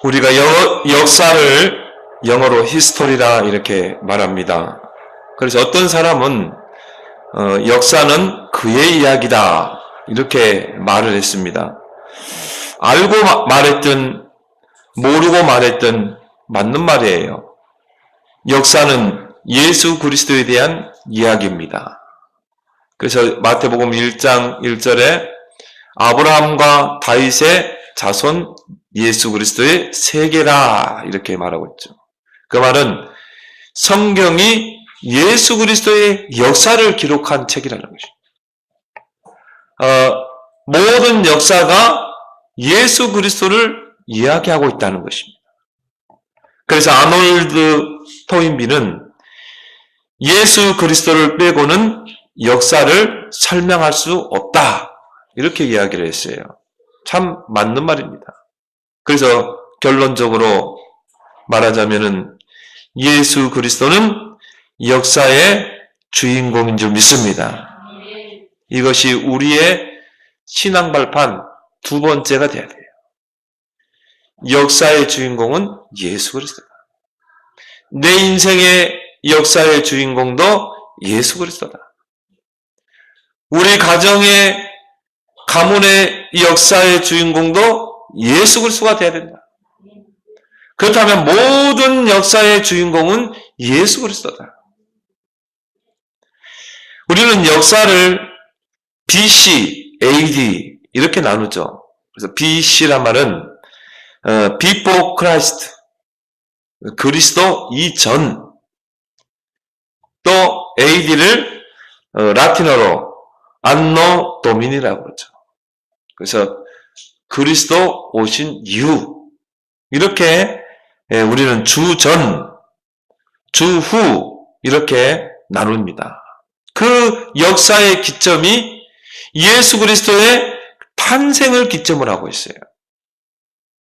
우리가 역사를 영어로 히스토리라 이렇게 말합니다. 그래서 어떤 사람은 역사는 그의 이야기다 이렇게 말을 했습니다. 알고 말했든 모르고 말했든 맞는 말이에요. 역사는 예수 그리스도에 대한 이야기입니다. 그래서 마태복음 1장 1절에 아브라함과 다윗의 자손 예수 그리스도의 세계라 이렇게 말하고 있죠. 그 말은 성경이 예수 그리스도의 역사를 기록한 책이라는 것입니다. 모든 역사가 예수 그리스도를 이야기하고 있다는 것입니다. 그래서 아놀드 토인비는 예수 그리스도를 빼고는 역사를 설명할 수 없다 이렇게 이야기를 했어요. 참 맞는 말입니다. 그래서 결론적으로 말하자면은 예수 그리스도는 역사의 주인공인 줄 믿습니다. 이것이 우리의 신앙 발판 두 번째가 돼야 돼요. 역사의 주인공은 예수 그리스도다. 내 인생의 역사의 주인공도 예수 그리스도다. 우리 가정의 가문의 역사의 주인공도 예수 그리스도가 돼야 된다. 그렇다면 모든 역사의 주인공은 예수 그리스도다. 우리는 역사를 BC, AD 이렇게 나누죠. 그래서 BC란 말은 Before Christ, 그리스도 이전, 또 AD를 라틴어로 안노 도미니라고 그러죠. 그래서 그리스도 오신 이후 이렇게 우리는 주전, 주후 이렇게 나눕니다. 그 역사의 기점이 예수 그리스도의 탄생을 기점으로 하고 있어요.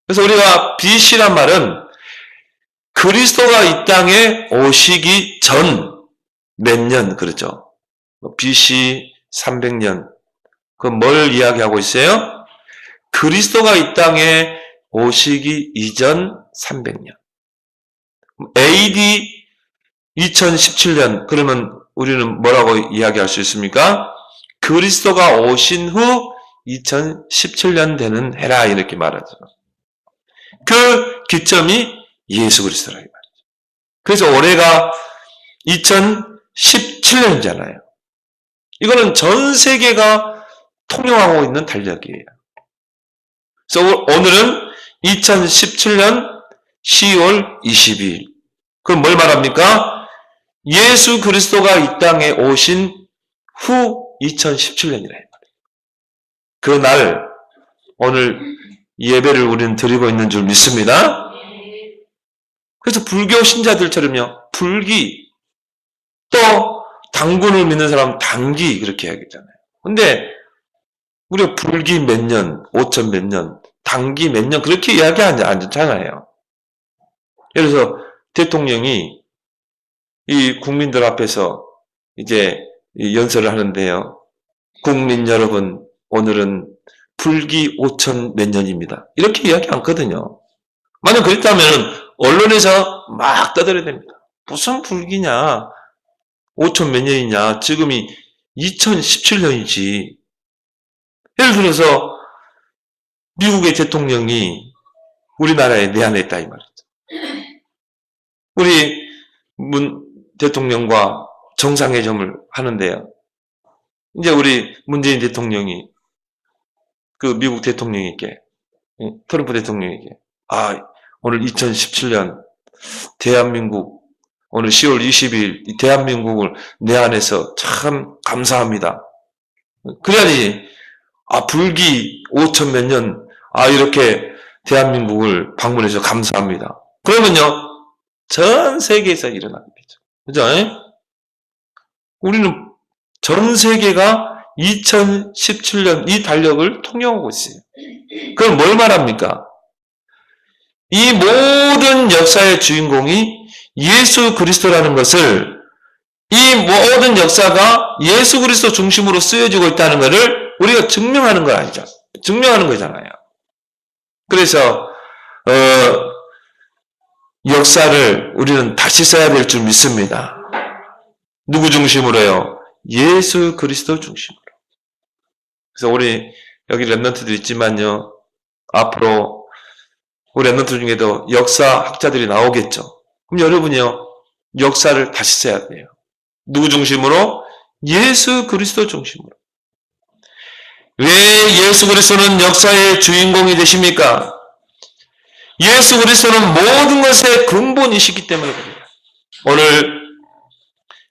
그래서 우리가 BC란 말은 그리스도가 이 땅에 오시기 전 몇 년 그러죠. BC 300년. 그건 뭘 이야기하고 있어요? 그리스도가 이 땅에 오시기 이전 300년. AD 2017년. 그러면 우리는 뭐라고 이야기할 수 있습니까? 그리스도가 오신 후 2017년 되는 해라 이렇게 말하죠. 그 기점이 예수 그리스도라고 말이죠. 그래서 올해가 2017년이잖아요. 이거는 전 세계가 통용하고 있는 달력이에요. 그래서 오늘은 2017년 10월 22일. 그럼 뭘 말합니까? 예수 그리스도가 이 땅에 오신 후 2017년이라 말이에요. 그날 오늘 예배를 우리는 드리고 있는 줄 믿습니다. 그래서 불교 신자들처럼요. 불기 또 당군을 믿는 사람은 당기 그렇게 이야기하잖아요. 근데 우리가 불기 몇 년, 5천 몇 년, 당기 몇 년 그렇게 이야기하지 않잖아요. 예를 들어서 대통령이 이 국민들 앞에서 이제 연설을 하는데요. 국민 여러분, 오늘은 불기 5천 몇 년입니다. 이렇게 이야기 않거든요. 만약 그랬다면 언론에서 막 떠들어야 됩니다. 무슨 불기냐? 5천 몇 년이냐? 지금이 2017년이지. 예를 들어서 미국의 대통령이 우리나라에 내한했다 이 말이죠. 우리 문 대통령과 정상회담을 하는데요. 이제 우리 문재인 대통령이 그 미국 대통령에게 트럼프 대통령에게 오늘 2017년 대한민국 오늘 10월 20일 이 대한민국을 내한해서 참 감사합니다. 그래야지 불기 5천 몇 년 이렇게 대한민국을 방문해서 감사합니다. 그러면요 전 세계에서 일어나게 되죠. 그죠? 우리는 전 세계가 2017년 이 달력을 통용하고 있어요. 그럼 뭘 말합니까? 이 모든 역사의 주인공이 예수 그리스도라는 것을 이 모든 역사가 예수 그리스도 중심으로 쓰여지고 있다는 것을 우리가 증명하는 거 아니죠. 증명하는 거잖아요. 그래서 역사를 우리는 다시 써야 될 줄 믿습니다. 누구 중심으로요? 예수 그리스도 중심으로. 그래서 우리 여기 랩런트도 있지만요. 앞으로 우리 랩런트 중에도 역사학자들이 나오겠죠. 그럼 여러분이요. 역사를 다시 써야 돼요. 누구 중심으로? 예수 그리스도 중심으로. 왜 예수 그리스도는 역사의 주인공이 되십니까? 예수 그리스도는 모든 것의 근본이시기 때문에 그래요. 오늘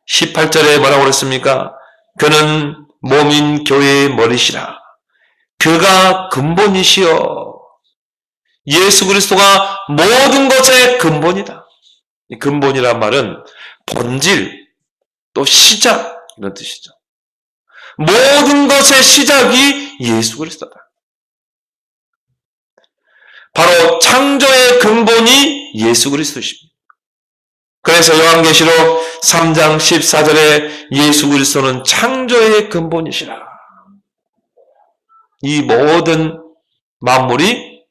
18절에 뭐라고 그랬습니까? 그는 몸인 교회의 머리시라. 그가 근본이시여. 예수 그리스도가 모든 것의 근본이다. 이 근본이란 말은 본질, 또 시작 이런 뜻이죠. 모든 것의 시작이 예수 그리스도다. 바로 창조의 근본이 예수 그리스도십니다. 그래서 요한계시록 3장 14절에 예수 그리스도는 창조의 근본이시라. 이 모든 만물이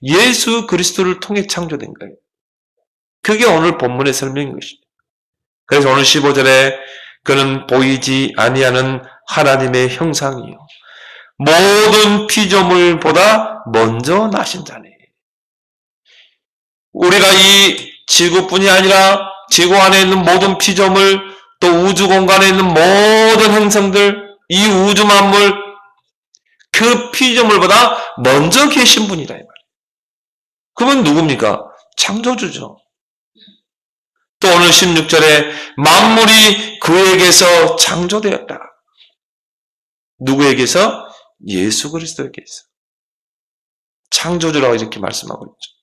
예수 그리스도를 통해 창조된 거예요. 그게 오늘 본문의 설명인 것입니다. 그래서 오늘 15절에 그는 보이지 아니하는 하나님의 형상이요 모든 피조물보다 먼저 나신 자네. 우리가 이 지구뿐이 아니라 지구 안에 있는 모든 피조물, 또 우주 공간에 있는 모든 행성들, 이 우주 만물, 그 피조물보다 먼저 계신 분이다 이 말이에요. 그분 누굽니까? 창조주죠. 또 오늘 16절에 만물이 그에게서 창조되었다. 누구에게서? 예수 그리스도에게서. 창조주라고 이렇게 말씀하고 있죠.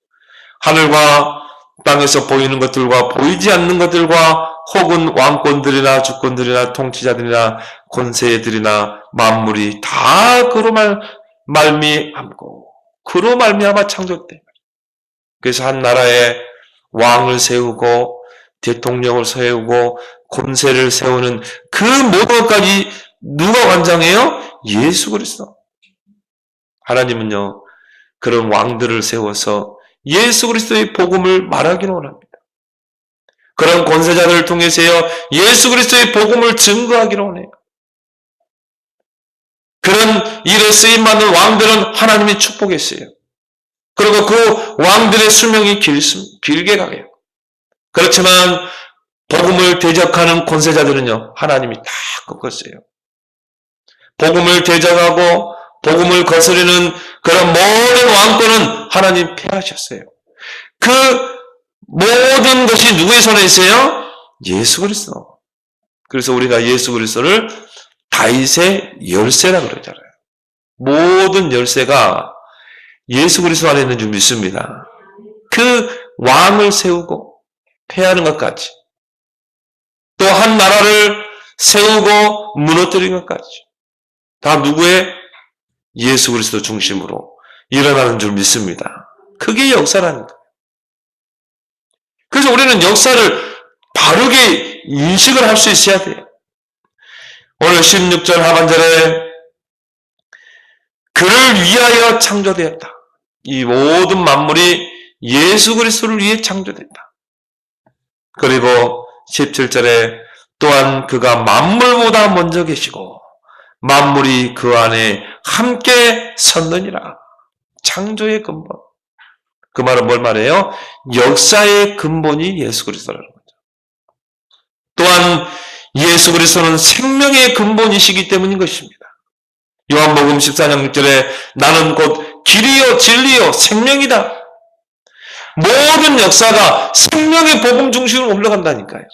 하늘과 땅에서 보이는 것들과 보이지 않는 것들과 혹은 왕권들이나 주권들이나 통치자들이나 권세들이나 만물이 다 그로 말미암고 그로 말미암아 창조돼. 그래서 한 나라에 왕을 세우고 대통령을 세우고 권세를 세우는 그 모든 것까지 누가 관장해요? 예수 그리스도. 하나님은요 그런 왕들을 세워서 예수 그리스도의 복음을 말하기를 원합니다. 그런 권세자들을 통해서요 예수 그리스도의 복음을 증거하기를 원해요. 그런 일에 쓰임받는 왕들은 하나님이 축복했어요. 그리고 그 왕들의 수명이 길게 가요. 그렇지만 복음을 대적하는 권세자들은요 하나님이 다 꺾었어요. 복음을 대적하고 복음을 거스르는 그런 모든 왕권은 하나님 폐하셨어요. 그 모든 것이 누구의 손에 있어요? 예수 그리스도. 그래서 우리가 예수 그리스도를 다윗의 열쇠라 그러잖아요. 모든 열쇠가 예수 그리스도 안에 있는 줄 믿습니다. 그 왕을 세우고 폐하는 것까지, 또 한 나라를 세우고 무너뜨리는 것까지 다 누구의? 예수 그리스도 중심으로 일어나는 줄 믿습니다. 그게 역사라는 거예요. 그래서 우리는 역사를 바르게 인식을 할 수 있어야 돼요. 오늘 16절 하반절에 그를 위하여 창조되었다. 이 모든 만물이 예수 그리스도를 위해 창조됐다. 그리고 17절에 또한 그가 만물보다 먼저 계시고 만물이 그 안에 함께 섰느니라. 창조의 근본. 그 말은 뭘 말해요? 역사의 근본이 예수 그리스도라는 거죠. 또한 예수 그리스도는 생명의 근본이시기 때문인 것입니다. 요한복음 14장 6절에 나는 곧 길이요 진리요 생명이다. 모든 역사가 생명의 복음 중심으로 올라간다니까요.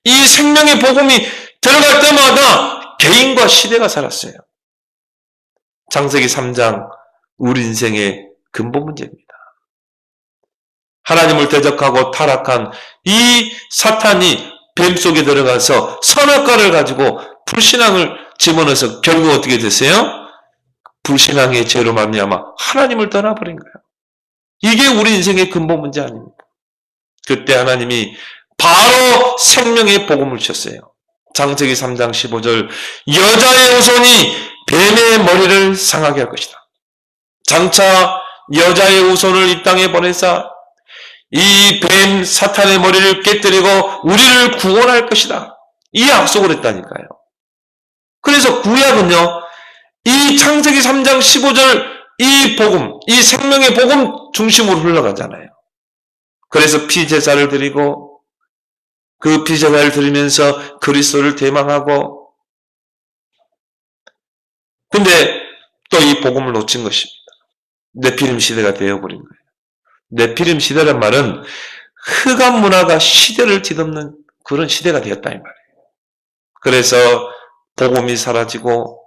이 생명의 복음이 들어갈 때마다 개인과 시대가 살았어요. 창세기 3장 우리 인생의 근본 문제입니다. 하나님을 대적하고 타락한 이 사탄이 뱀 속에 들어가서 선악과를 가지고 불신앙을 집어넣어서 결국 어떻게 됐어요? 불신앙의 죄로 말미암아 하나님을 떠나버린 거예요. 이게 우리 인생의 근본 문제 아닙니까? 그때 하나님이 바로 생명의 복음을 주셨어요. 창세기 3장 15절 여자의 후손이 뱀의 머리를 상하게 할 것이다. 장차 여자의 후손을 이 땅에 보내사 이 뱀 사탄의 머리를 깨뜨리고 우리를 구원할 것이다. 이 약속을 했다니까요. 그래서 구약은요, 이 창세기 3장 15절 이 복음, 이 생명의 복음 중심으로 흘러가잖아요. 그래서 피제사를 드리고 그 피제사를 드리면서 그리스도를 대망하고, 근데 또 이 복음을 놓친 것입니다. 네피림 시대가 되어버린 거예요. 네피림 시대란 말은 흑암 문화가 시대를 뒤덮는 그런 시대가 되었다 이 말이에요. 그래서 복음이 사라지고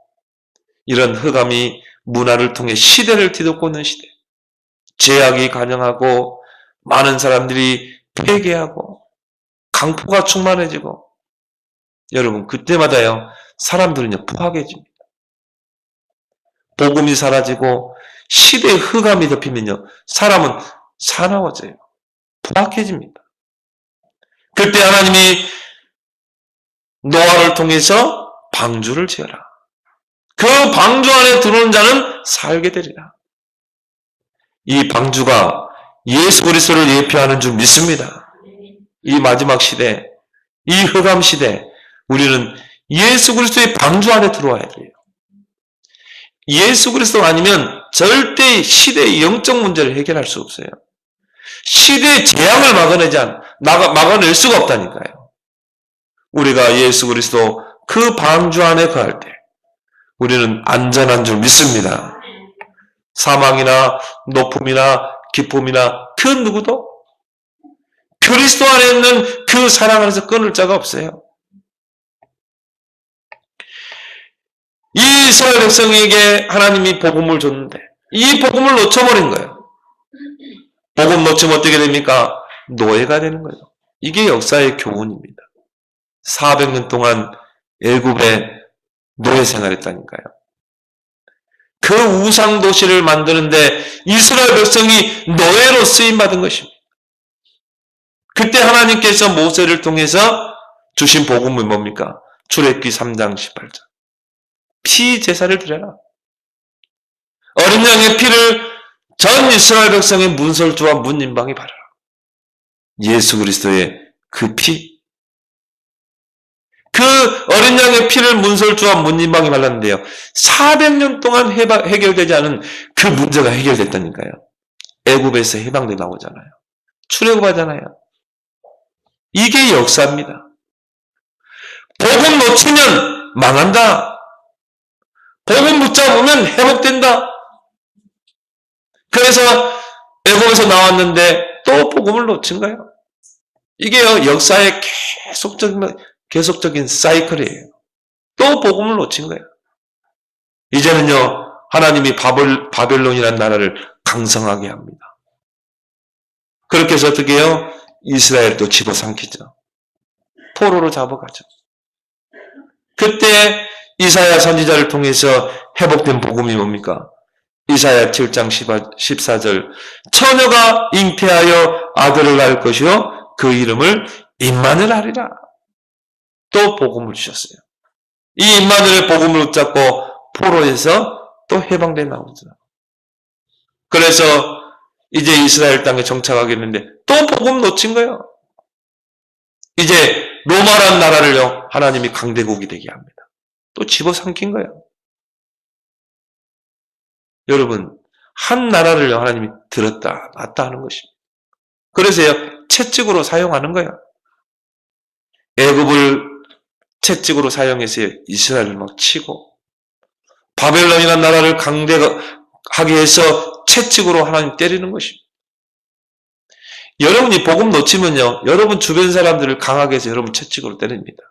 이런 흑암이 문화를 통해 시대를 뒤덮고 있는 시대, 제약이 간영하고 많은 사람들이 폐괴하고 강포가 충만해지고, 여러분 그때마다요 사람들은요 포악해집니다. 복음이 사라지고 시대의 흑암이 덮이면요 사람은 사나워져요. 포악해집니다. 그때 하나님이 노아를 통해서 방주를 지어라. 그 방주 안에 들어오는 자는 살게 되리라. 이 방주가 예수 그리스도를 예표하는 줄 믿습니다. 이 마지막 시대, 이 흑암 시대, 우리는 예수 그리스도의 방주 안에 들어와야 돼요. 예수 그리스도 아니면 절대 시대의 영적 문제를 해결할 수 없어요. 시대의 재앙을 막아낼 수가 없다니까요. 우리가 예수 그리스도 그 방주 안에 거할 때 우리는 안전한 줄 믿습니다. 사망이나 높음이나 기쁨이나 그 누구도 그리스도 안에 있는 그 사랑 안에서 끊을 자가 없어요. 이 이스라엘 백성에게 하나님이 복음을 줬는데 이 복음을 놓쳐버린 거예요. 복음 놓치면 어떻게 됩니까? 노예가 되는 거예요. 이게 역사의 교훈입니다. 400년 동안 애굽에 노예 생활했다니까요. 그 우상 도시를 만드는데 이스라엘 백성이 노예로 쓰임받은 것입니다. 그때 하나님께서 모세를 통해서 주신 복음이 뭡니까? 출애굽기 3장 18절. 피 제사를 드려라. 어린 양의 피를 전 이스라엘 백성의 문설주와 문인방에 바르라. 예수 그리스도의 그 피, 그 어린 양의 피를 문설주와 문인방에 발랐는데요. 400년 동안 해결되지 않은 그 문제가 해결됐다니까요. 애굽에서 해방돼 나오잖아요. 출애굽하잖아요. 이게 역사입니다. 복음 놓치면 망한다. 복음 붙잡으면 회복된다. 그래서 애굽에서 나왔는데 또 복음을 놓친 거예요. 이게 역사의 계속적인 사이클이에요. 또 복음을 놓친 거예요. 이제는요, 하나님이 바벨론이라는 나라를 강성하게 합니다. 그렇게 해서 어떻게 해요? 이스라엘도 집어삼키죠. 포로로 잡아가죠. 그때 이사야 선지자를 통해서 회복된 복음이 뭡니까? 이사야 7장 14절. 처녀가 잉태하여 아들을 낳을 것이요 그 이름을 임마누엘 하리라. 또 복음을 주셨어요. 이 임마누엘의 복음을 붙잡고 포로에서 또 해방돼 나오죠. 그래서 이제 이스라엘 땅에 정착하겠는데 또 복음 놓친 거예요. 이제 로마라는 나라를요 하나님이 강대국이 되게 합니다. 또 집어삼킨 거예요. 여러분, 한 나라를요 하나님이 들었다 놨다 하는 것입니다. 그래서요 채찍으로 사용하는 거예요. 애굽을 채찍으로 사용해서 이스라엘을 막 치고, 바벨론이라는 나라를 강대하게 해서 채찍으로 하나님 때리는 것입니다. 여러분이 복음 놓치면요 여러분 주변 사람들을 강하게 해서 여러분 채찍으로 때립니다.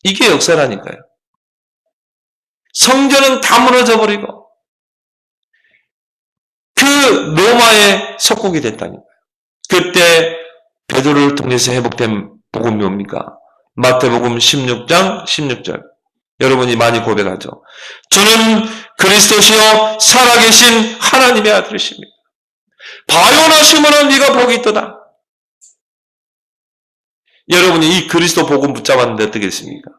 이게 역사라니까요. 성전은 다 무너져 버리고 그 로마의 속국이 됐다니까요. 그때 베드로를 통해서 회복된 복음이 뭡니까? 마태복음 16장 16절. 여러분이 많이 고백하죠. 주는 그리스도시요 살아계신 하나님의 아들이십니다. 바요나심으로 네가 복이 있도다. 여러분이 이 그리스도 복음 붙잡았는데 어떻게 됐습니까?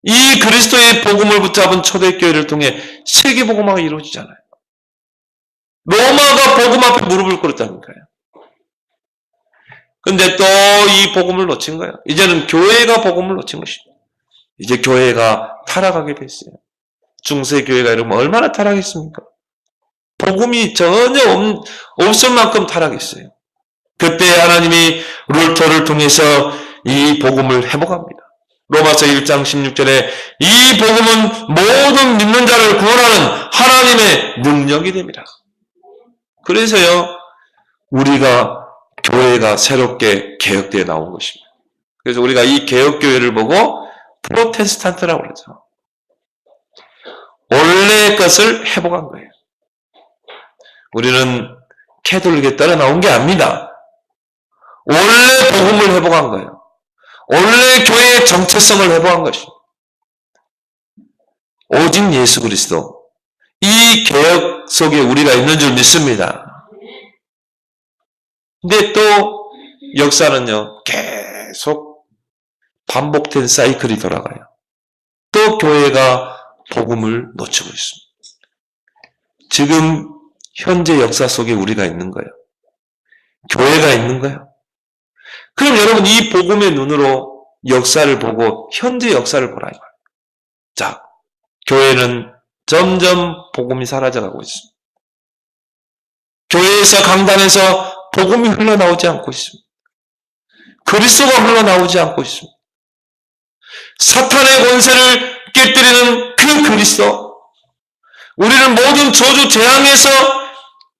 이 그리스도의 복음을 붙잡은 초대교회를 통해 세계복음화가 이루어지잖아요. 로마가 복음 앞에 무릎을 꿇었다니까요. 근데 또 이 복음을 놓친 거예요. 이제는 교회가 복음을 놓친 것입니다. 이제 교회가 타락하게 됐어요. 중세교회가 여러분 얼마나 타락했습니까? 복음이 전혀 없을 만큼 타락했어요. 그때 하나님이 룰터를 통해서 이 복음을 회복합니다. 로마서 1장 16절에 이 복음은 모든 믿는 자를 구원하는 하나님의 능력이 됩니다. 그래서요, 우리가 교회가 새롭게 개혁되어 나온 것입니다. 그래서 우리가 이 개혁교회를 보고 프로테스탄트라고 그러죠. 원래의 것을 회복한 거예요. 우리는 캐톨릭에 따라 나온 게 아닙니다. 원래 복음을 회복한 거예요. 원래 교회의 정체성을 회복한 것입니다. 오직 예수 그리스도. 이 개혁 속에 우리가 있는 줄 믿습니다. 근데 또 역사는요, 계속 반복된 사이클이 돌아가요. 또 교회가 복음을 놓치고 있습니다. 지금 현재 역사 속에 우리가 있는 거예요. 교회가 있는 거예요. 그럼 여러분 이 복음의 눈으로 역사를 보고 현재 역사를 보라 이 말이에요. 자, 교회는 점점 복음이 사라져가고 있습니다. 교회에서 강단에서 복음이 흘러나오지 않고 있습니다. 그리스도가 흘러나오지 않고 있습니다. 사탄의 권세를 깨뜨리는 그 그리스도, 우리를 모든 저주 재앙에서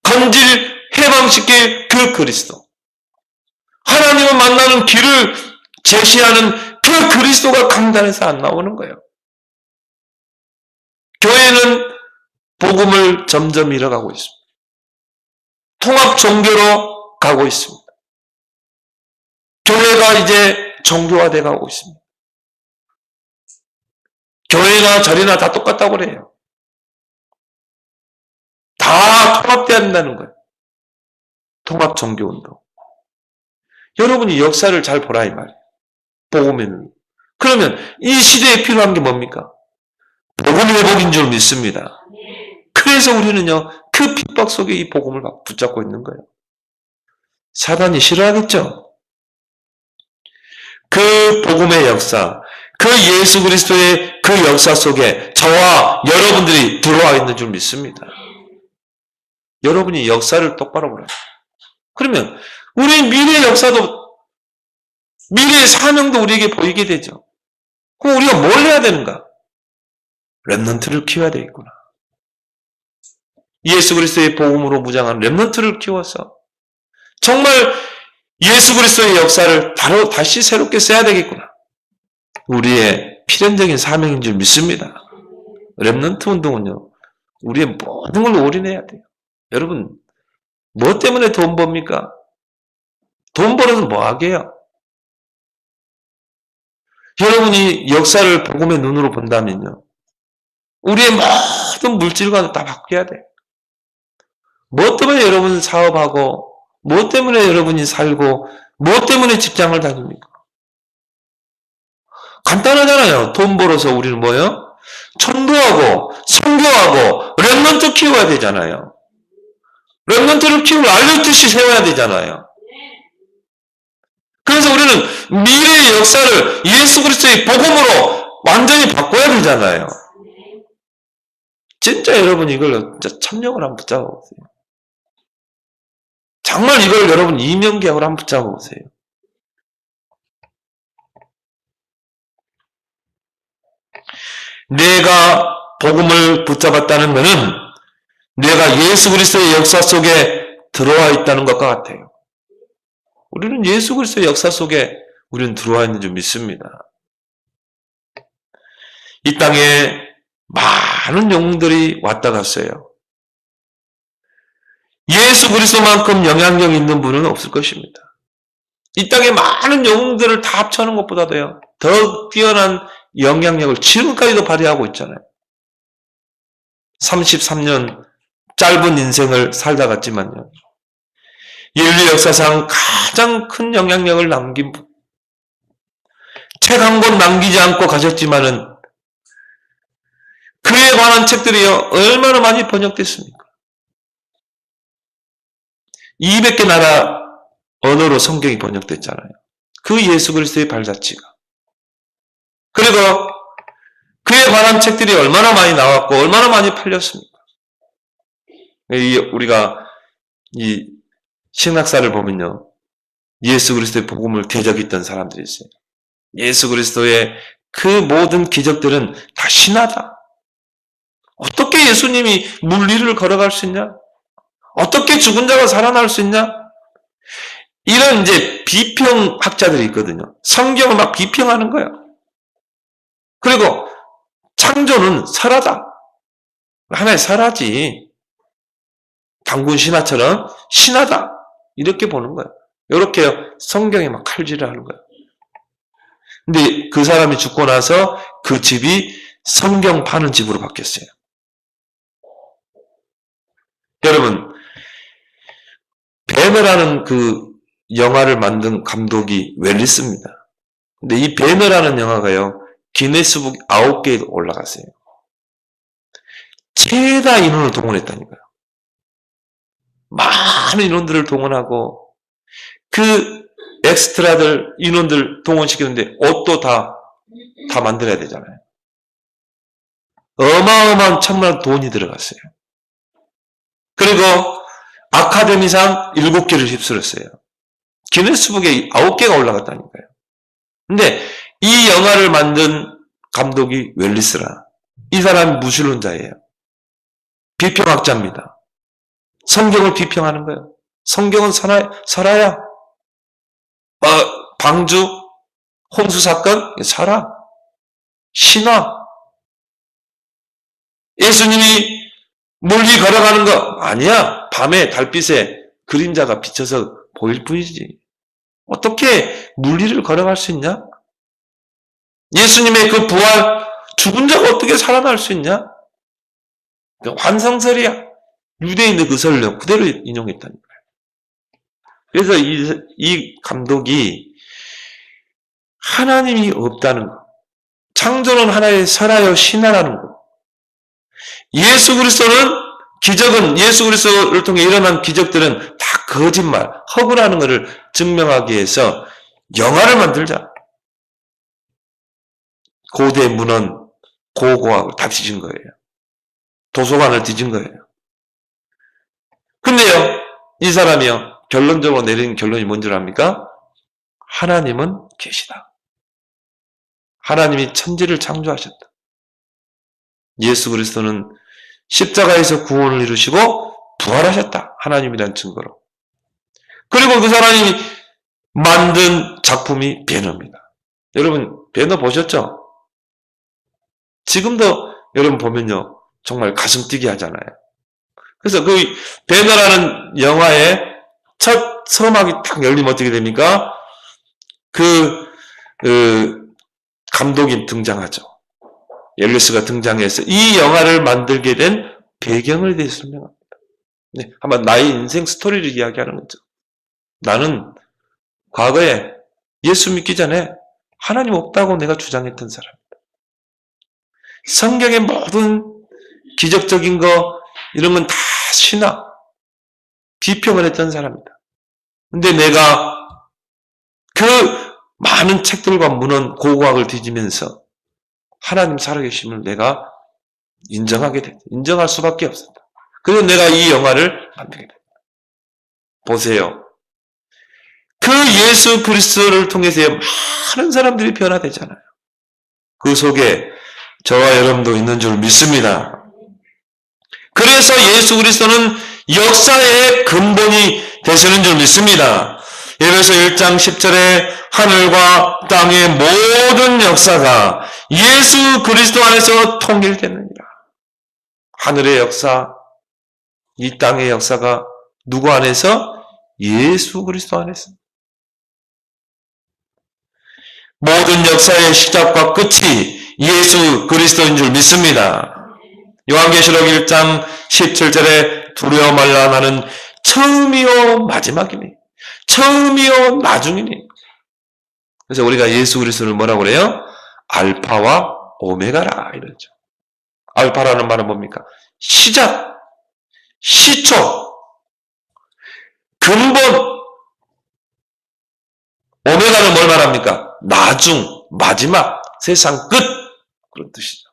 건질 해방시킬 그 그리스도, 하나님을 만나는 길을 제시하는 그 그리스도가 강단에서 안 나오는 거예요. 교회는 복음을 점점 잃어가고 있습니다. 통합 종교로 가고 있습니다. 교회가 이제 종교화돼 가고 있습니다. 교회나 절이나 다 똑같다고 그래요. 다 통합돼야 된다는 거예요. 통합 종교운동. 여러분이 역사를 잘 보라 이 말이에요. 복음의 눈. 그러면 이 시대에 필요한 게 뭡니까? 복음의 회복인 줄 믿습니다. 그래서 우리는요, 그 핍박 속에 이 복음을 막 붙잡고 있는 거예요. 사단이 싫어하겠죠? 그 복음의 역사, 그 예수 그리스도의 그 역사 속에 저와 여러분들이 들어와 있는 줄 믿습니다. 여러분이 역사를 똑바로 보라. 그러면 우리 미래의 역사도, 미래의 사명도 우리에게 보이게 되죠. 그럼 우리가 뭘 해야 되는가? 렘넌트를 키워야 되겠구나. 예수 그리스도의 복음으로 무장한 렘넌트를 키워서 정말 예수 그리스도의 역사를 다시 새롭게 써야 되겠구나. 우리의 필연적인 사명인 줄 믿습니다. 렘넌트 운동은요, 우리의 모든 걸 올인해야 돼요. 여러분, 뭐 때문에 돈 법니까? 돈 벌어서 뭐 하게요? 여러분이 역사를 복음의 눈으로 본다면요, 우리의 모든 물질과도 다 바뀌어야 돼요. 뭐 때문에 여러분 사업하고, 뭐 때문에 여러분이 살고, 뭐 때문에 직장을 다닙니까? 간단하잖아요. 돈 벌어서 우리는 뭐예요? 전도하고, 선교하고, 렘넌트 키워야 되잖아요. 렘넌트를 키우면 알려듯이 세워야 되잖아요. 그래서 우리는 미래의 역사를 예수 그리스도의 복음으로 완전히 바꿔야 되잖아요. 진짜 여러분 이걸 진짜 참력을 한번 붙잡아보세요. 정말 이걸 여러분 이명계약으로 한번 붙잡아보세요. 내가 복음을 붙잡았다는 것은 내가 예수 그리스도의 역사 속에 들어와 있다는 것과 같아요. 우리는 예수 그리스도의 역사 속에 우리는 들어와 있는 줄 믿습니다. 이 땅에 많은 영웅들이 왔다 갔어요. 예수 그리스도만큼 영향력 있는 분은 없을 것입니다. 이 땅에 많은 영웅들을 다 합쳐놓은 것보다도요, 더 뛰어난 영향력을 지금까지도 발휘하고 있잖아요. 33년 짧은 인생을 살다 갔지만요, 인류 역사상 가장 큰 영향력을 남긴 분. 책 한 권 남기지 않고 가셨지만은 그에 관한 책들이요, 얼마나 많이 번역됐습니까? 200개 나라 언어로 성경이 번역됐잖아요. 그 예수 그리스도의 발자취가. 그리고 그에 관한 책들이 얼마나 많이 나왔고 얼마나 많이 팔렸습니까? 우리가 이 신학사를 보면요. 예수 그리스도의 복음을 대적했던 사람들이 있어요. 예수 그리스도의 그 모든 기적들은 다 신화다. 어떻게 예수님이 물리를 걸어갈 수 있냐? 어떻게 죽은 자가 살아날 수 있냐? 이런 이제 비평학자들이 있거든요. 성경을 막 비평하는 거예요. 그리고 창조는 설하다. 하나의 설하지. 단군 신화처럼 신하다. 이렇게 보는 거예요. 이렇게 성경에 막 칼질을 하는 거예요. 근데 그 사람이 죽고 나서 그 집이 성경 파는 집으로 바뀌었어요. 여러분, 배너라는 그 영화를 만든 감독이 웰리스입니다. 근데 이 배너라는 영화가요, 기네스북 9개에 올라갔어요. 최다 인원을 동원했다니까요. 많은 인원들을 동원하고, 그 엑스트라들, 인원들 동원시키는데 옷도 다 만들어야 되잖아요. 어마어마한 천만 돈이 들어갔어요. 그리고 아카데미상 7개를 휩쓸었어요. 기네스북에 9개가 올라갔다니까요. 근데 이 영화를 만든 감독이 웰리스라. 이 사람이 무신론자예요. 비평학자입니다. 성경을 비평하는 거예요. 성경은 설화야. 방주, 홍수 사건, 설화. 신화. 예수님이 물리 걸어가는 거 아니야. 밤에 달빛에 그림자가 비쳐서 보일 뿐이지. 어떻게 물리를 걸어갈 수 있냐? 예수님의 그 부활, 죽은 자가 어떻게 살아날 수 있냐? 환상설이야. 유대인의 그 설령 그대로 인용했다니까요. 그래서 이 감독이 하나님이 없다는 거, 창조는 하나의 설하여 신화라는 거, 예수 그리스도는 기적은 예수 그리스도를 통해 일어난 기적들은 다 거짓말, 허구라는 것을 증명하기 위해서 영화를 만들자. 고대 문헌, 고고학을 다 뒤진 거예요. 도서관을 뒤진 거예요. 근데요, 이 사람이요, 결론적으로 내린 결론이 뭔지 압니까? 하나님은 계시다. 하나님이 천지를 창조하셨다. 예수 그리스도는 십자가에서 구원을 이루시고 부활하셨다. 하나님이란 증거로. 그리고 그 사람이 만든 작품이 배너입니다. 여러분, 배너 보셨죠? 지금도 여러분 보면요, 정말 가슴 뛰게 하잖아요. 그래서 그 배너라는 영화의 첫 서막이 딱 열리면 어떻게 됩니까? 감독이 등장하죠. 앨리스가 등장해서 이 영화를 만들게 된 배경을 대해서 설명합니다. 네, 한번 나의 인생 스토리를 이야기하는 거죠. 나는 과거에 예수 믿기 전에 하나님 없다고 내가 주장했던 사람입니다. 성경의 모든 기적적인 거 이런 건 다 신화, 비평을 했던 사람입니다. 근데 내가 그 많은 책들과 문헌, 고고학을 뒤지면서 하나님 살아계심을 내가 인정하게 됐다. 인정할 수밖에 없었다. 그래서 내가 이 영화를 만들게 됐다. 보세요. 그 예수 그리스도를 통해서 많은 사람들이 변화되잖아요. 그 속에 저와 여러분도 있는 줄 믿습니다. 그래서 예수 그리스도는 역사의 근본이 되시는 줄 믿습니다. 에베소 1장 10절에 하늘과 땅의 모든 역사가 예수 그리스도 안에서 통일되느니라. 하늘의 역사, 이 땅의 역사가 누구 안에서? 예수 그리스도 안에서. 모든 역사의 시작과 끝이 예수 그리스도인 줄 믿습니다. 요한계시록 1장 17절에 두려워 말라 나는 처음이요 마지막이니 처음이요 나중이니. 그래서 우리가 예수 그리스도를 뭐라고 그래요? 알파와 오메가라 이러죠. 알파라는 말은 뭡니까? 시작, 시초, 근본, 오메가는 뭘 말합니까? 나중, 마지막, 세상 끝. 그런 뜻이죠.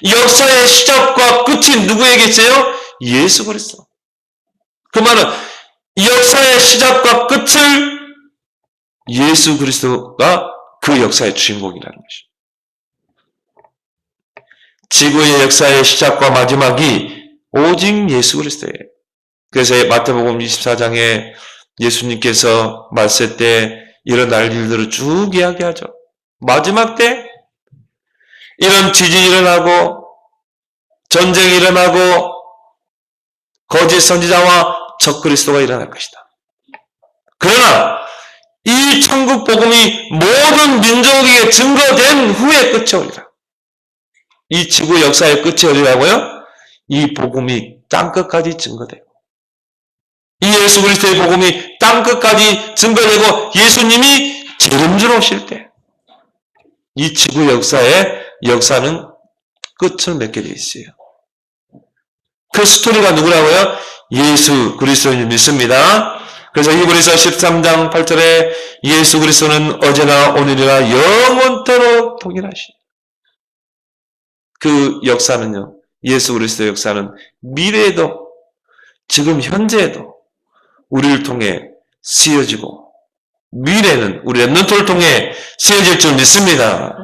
역사의 시작과 끝이 누구에게 있어요? 예수 그리스도. 그 말은 역사의 시작과 끝을 예수 그리스도가 그 역사의 주인공이라는 것입니다. 지구의 역사의 시작과 마지막이 오직 예수 그리스도예요. 그래서 마태복음 24장에 예수님께서 말세 때 일어날 일들을 쭉 이야기하죠. 마지막 때 이런 지진이 일어나고 전쟁이 일어나고 거짓 선지자와 적 그리스도가 일어날 것이다. 그러나 이 천국 복음이 모든 민족에게 증거된 후에 끝이 오리라. 이 지구 역사의 끝이 오리라고요? 이 복음이 땅끝까지 증거되고 이 예수 그리스도의 복음이 땅끝까지 증거되고 예수님이 재림주로 오실 때 이 지구 역사는 끝을 맺게 되어 있어요. 그 스토리가 누구라고요? 예수 그리스도를 믿습니다. 그래서 히브리서 13장 8절에 예수 그리스도는 어제나 오늘이나 영원토록 동일하시. 그 역사는요. 예수 그리스도의 역사는 미래에도 지금 현재에도 우리를 통해 쓰여지고 미래는 우리 렘넌트를 통해 쓰여질 줄 믿습니다.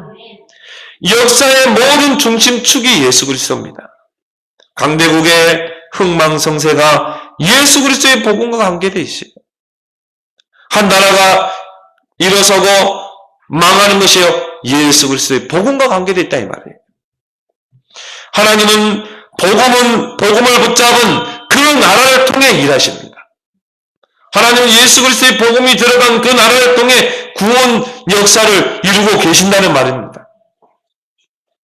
역사의 모든 중심축이 예수 그리스도입니다. 강대국의 흥망성쇠가 예수 그리스도의 복음과 관계되어 있어요. 한 나라가 일어서고 망하는 것이요 예수 그리스도의 복음과 관계되어 있다 이 말이에요. 하나님은 복음을 붙잡은 그 나라를 통해 일하십니다. 하나님은 예수 그리스도의 복음이 들어간 그 나라를 통해 구원 역사를 이루고 계신다는 말입니다.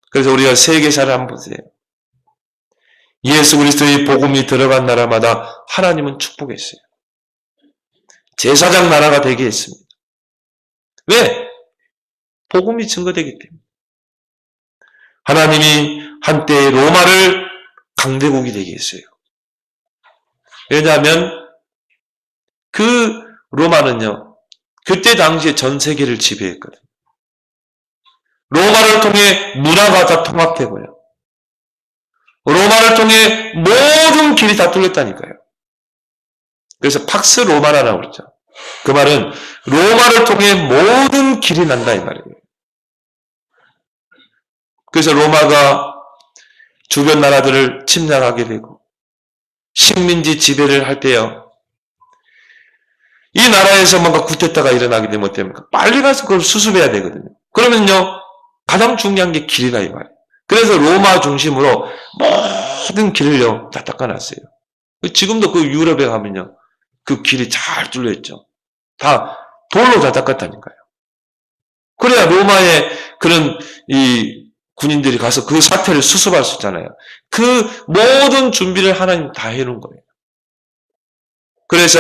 그래서 우리가 세계사를 한번 보세요. 예수 그리스도의 복음이 들어간 나라마다 하나님은 축복했어요. 제사장 나라가 되게 했습니다. 왜? 복음이 증거되기 때문에. 하나님이 한때 로마를 강대국이 되게 했어요. 왜냐하면 그 로마는요, 그때 당시에 전 세계를 지배했거든요. 로마를 통해 문화가 다 통합되고요. 로마를 통해 모든 길이 다 뚫렸다니까요. 그래서 팍스 로마나라고 그러죠. 그 말은 로마를 통해 모든 길이 난다 이 말이에요. 그래서 로마가 주변 나라들을 침략하게 되고 식민지 지배를 할 때요. 이 나라에서 뭔가 쿠데타가 일어나게 되면 어떻습니까? 빨리 가서 그걸 수습해야 되거든요. 그러면요. 가장 중요한 게 길이다 이 말이에요. 그래서 로마 중심으로 모든 길을요. 다 닦아놨어요. 지금도 그 유럽에 가면요. 그 길이 잘 뚫려있죠. 다 돌로 다 닦았다니까요. 그래야 로마의 그런 이 군인들이 가서 그 사태를 수습할 수 있잖아요. 그 모든 준비를 하나님 다 해놓은 거예요. 그래서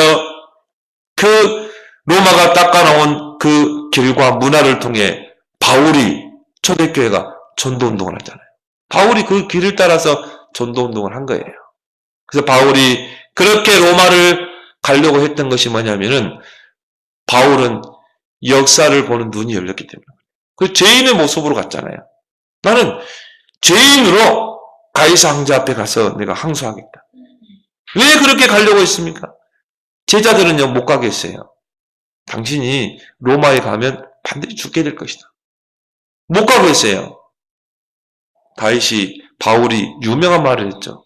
그 로마가 닦아놓은 그 길과 문화를 통해 바울이 초대교회가 전도운동을 하잖아요. 바울이 그 길을 따라서 전도운동을 한 거예요. 그래서 바울이 그렇게 로마를 가려고 했던 것이 뭐냐면은 바울은 역사를 보는 눈이 열렸기 때문에 그 죄인의 모습으로 갔잖아요. 나는 죄인으로 가이사 황제 앞에 가서 내가 항소하겠다. 왜 그렇게 가려고 했습니까? 제자들은요 못 가게 했어요. 당신이 로마에 가면 반드시 죽게 될 것이다. 못 가고 했어요. 바울이 유명한 말을 했죠.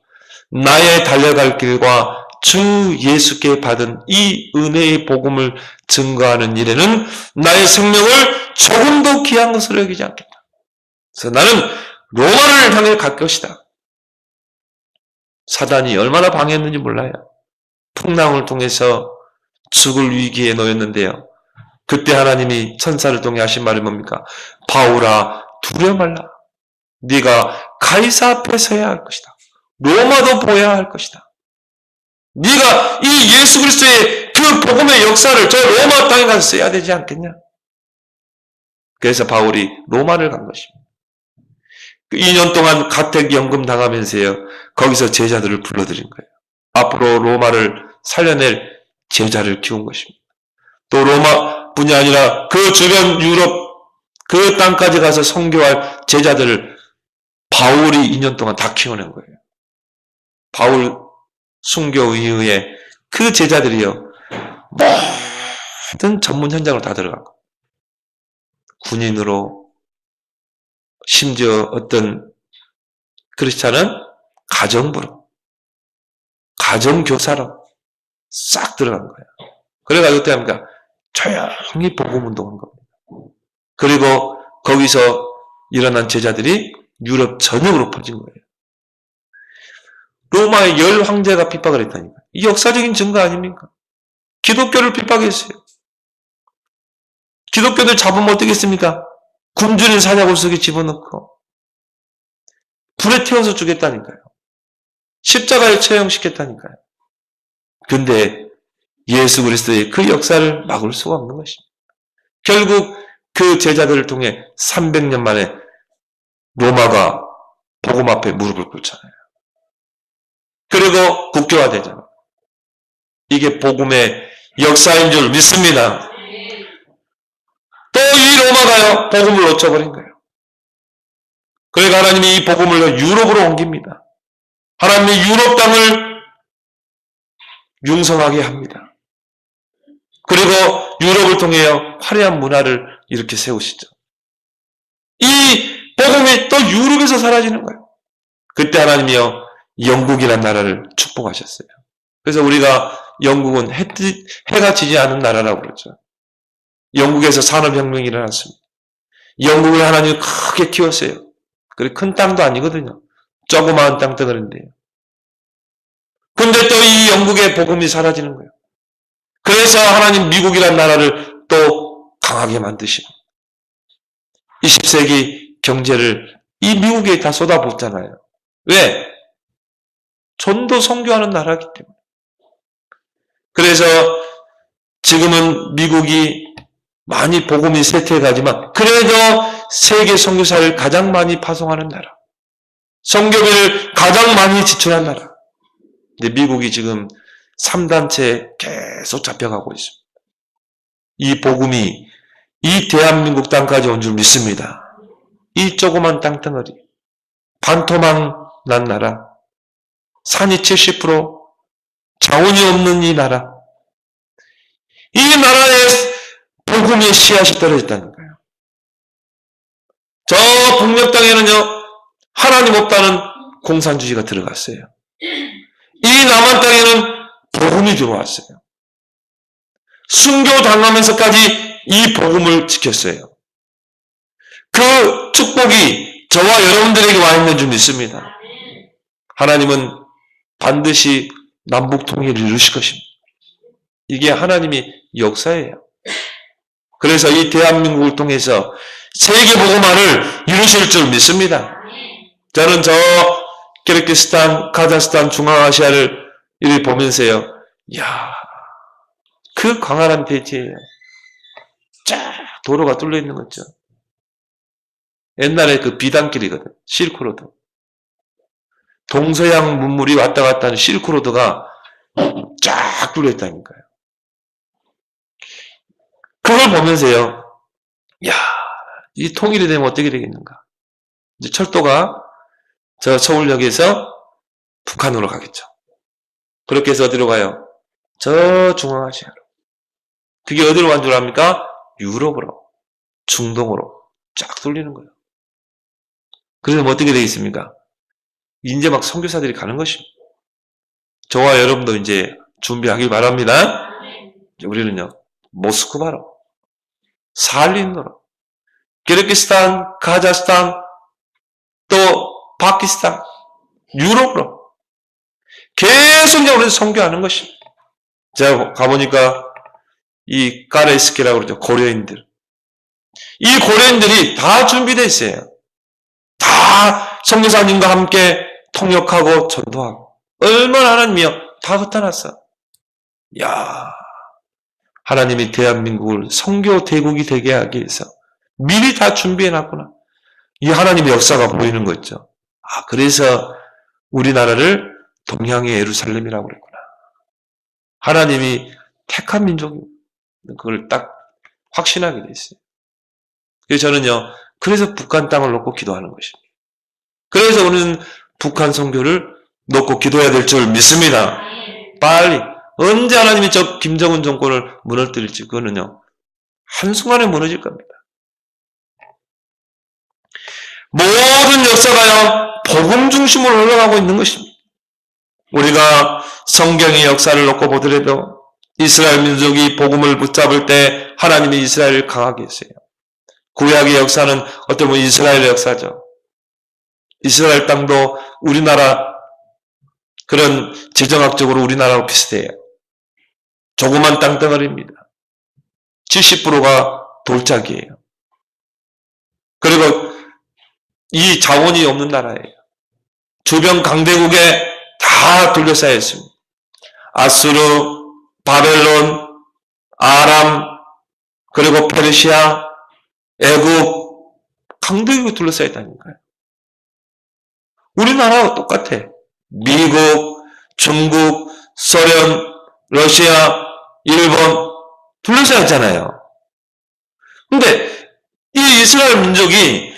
나의 달려갈 길과 주 예수께 받은 이 은혜의 복음을 증거하는 일에는 나의 생명을 조금도 귀한 것으로 여기지 않겠다. 그래서 나는 로마를 향해 갈 것이다. 사단이 얼마나 방해했는지 몰라요. 풍랑을 통해서 죽을 위기에 놓였는데요. 그때 하나님이 천사를 통해 하신 말이 뭡니까? 바울아 두려워 말라. 네가 가이사 앞에 서야 할 것이다. 로마도 보여야 할 것이다. 네가 이 예수 그리스도의 그 복음의 역사를 저 로마 땅에 가서 써야 되지 않겠냐? 그래서 바울이 로마를 간 것입니다. 2년 동안 가택연금 당하면서요. 거기서 제자들을 불러들인 거예요. 앞으로 로마를 살려낼 제자를 키운 것입니다. 또 로마뿐이 아니라 그 주변 유럽 그 땅까지 가서 선교할 제자들을 바울이 2년 동안 다 키워낸 거예요. 바울 순교 이후에 그 제자들이요, 모든 전문 현장으로 다 들어간 거예요. 군인으로, 심지어 어떤 크리스찬은 가정부로, 가정교사로 싹 들어간 거예요. 그래가지고 그때 합니까? 조용히 복음운동한 겁니다. 그리고 거기서 일어난 제자들이 유럽 전역으로 퍼진 거예요. 로마의 10황제가 핍박을 했다니까. 이 역사적인 증거 아닙니까? 기독교를 핍박했어요. 기독교들 잡으면 어떻겠습니까? 굶주린 사자굴 속에 집어넣고 불에 태워서 죽였다니까요. 십자가에 처형시켰다니까요. 근데 예수 그리스도의 그 역사를 막을 수가 없는 것입니다. 결국 그 제자들을 통해 300년 만에 로마가 복음 앞에 무릎을 꿇잖아요. 그리고 국교화되잖아요. 이게 복음의 역사인 줄 믿습니다. 또 이 로마가요, 복음을 놓쳐버린 거예요. 그러니까 하나님이 이 복음을 유럽으로 옮깁니다. 하나님이 유럽 땅을 융성하게 합니다. 그리고 유럽을 통해요, 화려한 문화를 이렇게 세우시죠. 이 복음이 또 유럽에서 사라지는 거예요. 그때 하나님이요, 영국이라는 나라를 축복하셨어요. 그래서 우리가 영국은 해가 지지 않은 나라라고 그러죠. 영국에서 산업혁명이 일어났습니다. 영국을 하나님이 크게 키웠어요. 그리고 큰 땅도 아니거든요. 조그마한 땅덩어리인데요. 근데 또 이 영국의 복음이 사라지는 거예요. 그래서 하나님 미국이라는 나라를 또 강하게 만드시고 20세기 경제를 이 미국에 다 쏟아붓잖아요. 왜? 전도 선교하는 나라이기 때문에. 그래서 지금은 미국이 많이 복음이 쇠퇴해가지만 그래도 세계 선교사를 가장 많이 파송하는 나라, 선교비를 가장 많이 지출한 나라. 근데 미국이 지금 3단체에 계속 잡혀가고 있습니다. 이 복음이 이 대한민국 땅까지 온 줄 믿습니다. 이 조그만 땅덩어리, 반토막 난 나라, 산이 70%, 자원이 없는 이 나라, 이 나라에 복음의 씨앗이 떨어졌다는 거예요. 저 북녘 땅에는요, 하나님 없다는 공산주의가 들어갔어요. 이 남한 땅에는 복음이 들어왔어요. 순교당하면서까지 이 복음을 지켰어요. 그 축복이 저와 여러분들에게 와 있는 줄 믿습니다. 하나님은 반드시 남북 통일을 이루실 것입니다. 이게 하나님의 역사예요. 그래서 이 대한민국을 통해서 세계 복음화를 이루실 줄 믿습니다. 저는 저 키르기스탄, 카자흐스탄, 중앙아시아를 이렇게 보면서요, 이야, 그 광활한 대지예요. 쫙 도로가 뚫려 있는 거죠. 옛날에 그 비단길이거든, 실크로드. 동서양 문물이 왔다 갔다 하는 실크로드가 쫙 뚫려 있다니까요. 그걸 보면서요, 야, 이 통일이 되면 어떻게 되겠는가? 이제 철도가 저 서울역에서 북한으로 가겠죠. 그렇게 해서 어디로 가요? 저 중앙아시아로. 그게 어디로 간 줄 압니까? 유럽으로, 중동으로 쫙 뚫리는 거예요. 그래서 뭐 어떻게 되겠습니까? 이제 막 선교사들이 가는 것입니다. 저와 여러분도 이제 준비하길 바랍니다. 우리는요, 모스크바로, 살린으로, 키르기스탄, 카자흐스탄, 또 파키스탄, 유럽으로 계속 이제 우리는 선교하는 것입니다. 제가 가보니까 이 까레스키라고 그러죠. 고려인들. 이 고려인들이 다 준비되어 있어요. 다 선교사님과 함께 통역하고 전도하고. 얼마나 하나님이요. 다 흩어놨어. 야, 하나님이 대한민국을 선교 대국이 되게 하기 위해서 미리 다 준비해놨구나. 이 하나님의 역사가 보이는 거 있죠. 아, 그래서 우리나라를 동양의 예루살렘이라고 그랬구나. 하나님이 택한 민족입니다. 그걸 딱 확신하게 돼 있어요. 그래서 저는요, 그래서 북한 땅을 놓고 기도하는 것입니다. 그래서 우리는 북한 선교를 놓고 기도해야 될 줄 믿습니다. 빨리. 언제 하나님이 저 김정은 정권을 무너뜨릴지 그거는요, 한순간에 무너질 겁니다. 모든 역사가요, 복음 중심으로 흘러가고 있는 것입니다. 우리가 성경의 역사를 놓고 보더라도 이스라엘 민족이 복음을 붙잡을 때 하나님이 이스라엘을 강하게 했어요. 구약의 역사는 어떻게 보면 이스라엘의 역사죠. 이스라엘 땅도 우리나라 그런 지정학적으로 우리나라와 비슷해요. 조그만 땅덩어리입니다. 70%가 돌짝이에요. 그리고 이 자원이 없는 나라예요. 주변 강대국에 다 둘러싸여 있습니다. 아수르, 바벨론, 아람, 그리고 페르시아, 애국, 강대국이 둘러싸여 있다니까요. 우리나라와 똑같아. 미국, 중국, 소련, 러시아, 일본 둘러싸여 있잖아요. 근데 이 이스라엘 민족이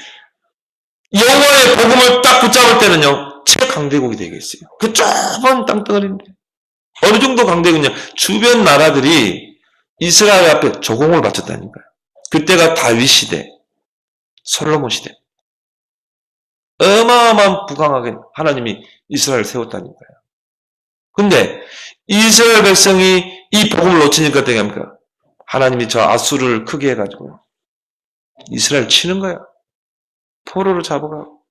여호와의 복음을 딱 붙잡을 때는요, 최강대국이 되겠어요. 그 좁은 땅덩어리인데 어느 정도 강대국이냐? 주변 나라들이 이스라엘 앞에 조공을 바쳤다니까요. 그때가 다윗 시대, 솔로몬 시대. 어마어마한 부강하게 하나님이 이스라엘을 세웠다니까요. 근데 이스라엘 백성이 이 복음을 놓치니까 어떻게 합니까? 하나님이 저 아수르를 크게 해가지고 이스라엘 치는 거야. 포로로 잡아가고.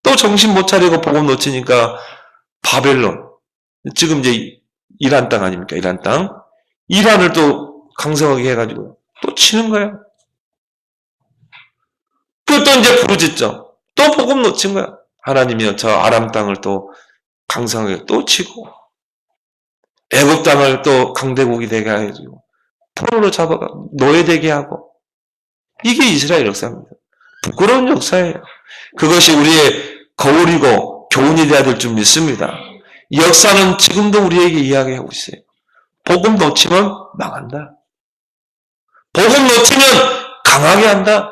또 정신 못 차리고 복음 놓치니까 바벨론. 지금 이제 이란 땅 아닙니까? 이란 땅. 이란을 또 강성하게 해가지고 또 치는 거야. 또 이제 부르짖죠. 또 복음 놓친 거야. 하나님이요, 저 아람 땅을 또 강성하게 또 치고, 애굽 땅을 또 강대국이 되게 해가지고, 포로로 잡아가, 노예되게 하고, 이게 이스라엘 역사입니다. 부끄러운 역사예요. 그것이 우리의 거울이고 교훈이 되어야 될 줄 믿습니다. 역사는 지금도 우리에게 이야기하고 있어요. 복음 놓치면 망한다. 복음 놓치면 강하게 한다.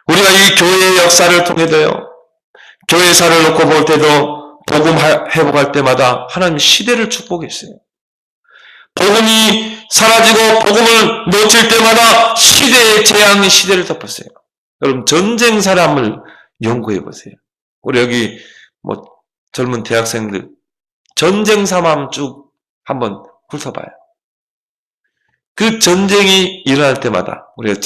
우리가 이 교회의 역사를 통해서요, 교회사를 놓고 볼 때도 복음 회복할 때마다 하나님 시대를 축복했어요. 복음이 사라지고 복음을 놓칠 때마다 시대의 재앙이 시대를 덮었어요. 여러분, 전쟁 사람을 연구해 보세요. 우리 여기 뭐 젊은 대학생들 전쟁 사람 쭉 한번 훑어봐요. 그 전쟁이 일어날 때마다 우리가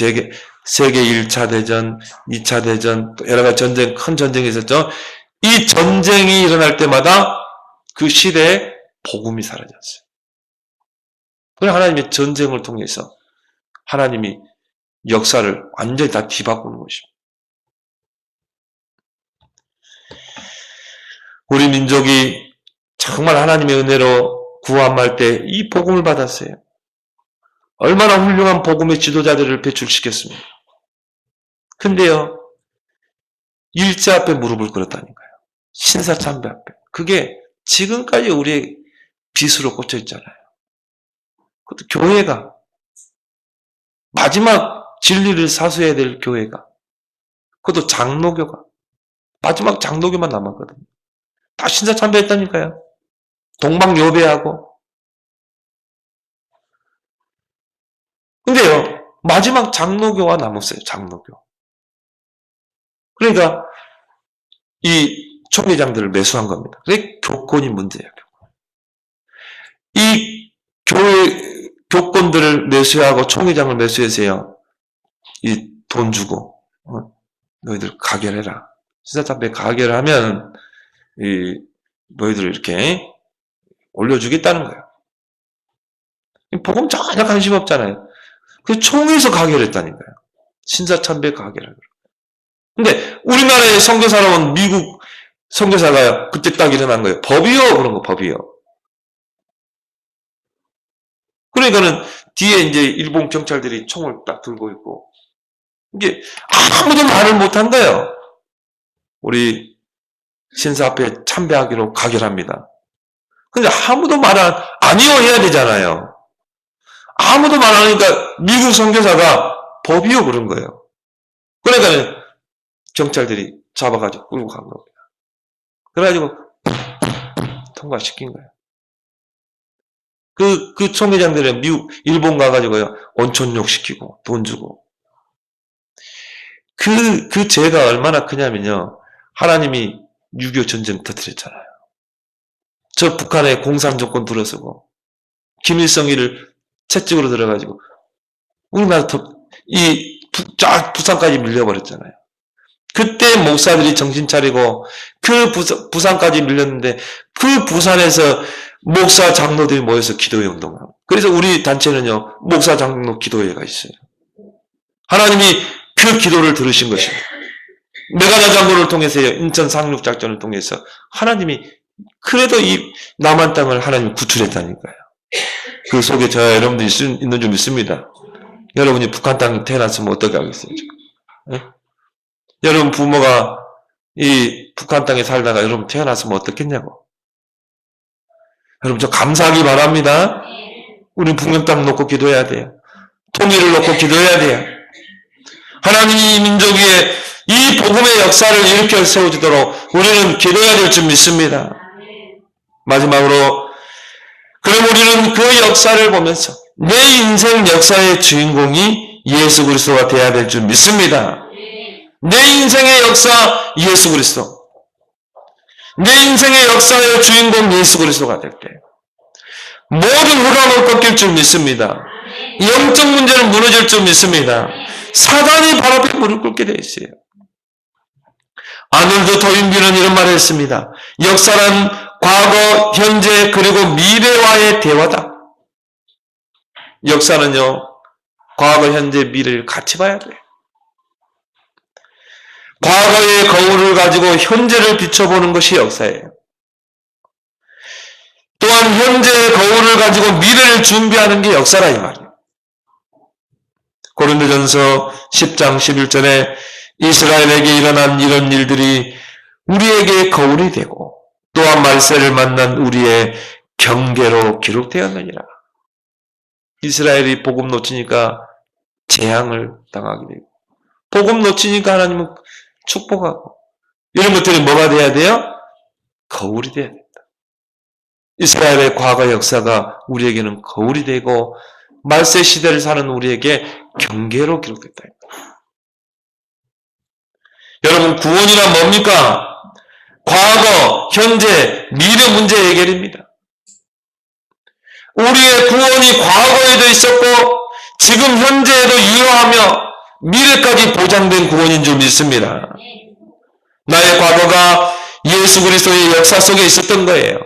세계 1차 대전, 2차 대전, 또 여러 가지 전쟁, 큰 전쟁이 있었죠. 이 전쟁이 일어날 때마다 그 시대에 복음이 사라졌어요. 그래서 하나님의 전쟁을 통해서 하나님이 역사를 완전히 다 뒤바꾸는 것입니다. 우리 민족이 정말 하나님의 은혜로 구원할 때 이 복음을 받았어요. 얼마나 훌륭한 복음의 지도자들을 배출시켰습니까? 근데요, 일제 앞에 무릎을 꿇었다니까요. 신사참배 앞에. 그게 지금까지 우리의 빚으로 꽂혀 있잖아요. 그것도 교회가, 마지막 진리를 사수해야 될 교회가, 그것도 장로교가, 마지막 장로교만 남았거든요. 다 신사참배했다니까요. 동방요배하고. 근데요, 마지막 장로교가 남았어요. 장로교. 그러니까 이 총회장들을 매수한 겁니다. 그게 교권이 문제예요. 이 교회 교권들을 매수하고 총회장을 매수해서요, 이 돈 주고 너희들 가결해라. 신사참배 가결하면 이 너희들 이렇게 올려주겠다는 거예요. 복음 전혀 관심 없잖아요. 그 총회에서 가결했다니까요. 신사참배 가결을. 근데 우리나라의 선교사로 온 미국 선교사가 그때 딱 일어난 거예요. 법이요, 그런 거 법이요. 그러니까는 뒤에 이제 일본 경찰들이 총을 딱 들고 있고, 이게 아무도 말을 못한 거예요. 우리 신사 앞에 참배하기로 가결합니다. 근데 아무도 아니요 해야 되잖아요. 아무도 말 안 하니까 미국 선교사가 법이요 그런 거예요. 그러니까 경찰들이 잡아가지고 끌고 간 겁니다. 그래가지고 통과시킨 거예요. 그 총회장들은 일본 가가지고요, 온천욕 시키고, 돈 주고. 그 죄가 얼마나 크냐면요, 하나님이 6.25 전쟁 터뜨렸잖아요. 저 북한의 공산정권 들어서고, 김일성이를 채찍으로 들어가지고, 우리나라 부산까지 밀려버렸잖아요. 그때 목사들이 정신 차리고, 그 부산까지 밀렸는데, 그 부산에서 목사 장로들이 모여서 기도회 운동을 하고. 그래서 우리 단체는요, 목사 장로 기도회가 있어요. 하나님이 그 기도를 들으신 것입니다. 메가다 장로를 통해서요, 인천 상륙작전을 통해서 하나님이 그래도 이 남한 땅을 하나님이 구출했다니까요. 그 속에 저 여러분들이 있는 줄 믿습니다. 여러분이 북한 땅에 태어났으면 어떻게 하겠어요? 지금? 네? 여러분 부모가 이 북한 땅에 살다가 여러분 태어났으면 어떻겠냐고. 여러분 저 감사하기 바랍니다. 우리 북녘 땅 놓고 기도해야 돼요. 통일을 놓고 기도해야 돼요. 하나님이 이 민족 위에 이 복음의 역사를 일으켜 세워주도록 우리는 기도해야 될 줄 믿습니다. 마지막으로 그럼 우리는 그 역사를 보면서 내 인생 역사의 주인공이 예수 그리스도가 되어야 될 줄 믿습니다. 내 인생의 역사 예수 그리스도. 내 인생의 역사의 주인공 예수 그리스도가 될 때 모든 흑암을 꺾일 줄 믿습니다. 영적 문제는 무너질 줄 믿습니다. 사단이 바로 앞에 무릎 꿇게 되어 있어요. 아놀드 토인비는 이런 말을 했습니다. 역사란 과거, 현재, 그리고 미래와의 대화다. 역사는요, 과거, 현재, 미래를 같이 봐야 돼요. 과거의 거울을 가지고 현재를 비춰보는 것이 역사예요. 또한 현재의 거울을 가지고 미래를 준비하는 게 역사라 이 말이에요. 고린도전서 10장 11절에 이스라엘에게 일어난 이런 일들이 우리에게 거울이 되고 또한 말세를 만난 우리의 경계로 기록되었느니라. 이스라엘이 복음 놓치니까 재앙을 당하게 되고 복음 놓치니까 하나님은 축복하고 이런 것들이 뭐가 돼야 돼요? 거울이 돼야 된다. 이스라엘의 과거 역사가 우리에게는 거울이 되고 말세 시대를 사는 우리에게 경계로 기록됐다. 여러분 구원이란 뭡니까? 과거, 현재, 미래 문제 해결입니다. 우리의 구원이 과거에도 있었고 지금 현재에도 유효하며 미래까지 보장된 구원인 줄 믿습니다. 나의 과거가 예수 그리스도의 역사 속에 있었던 거예요.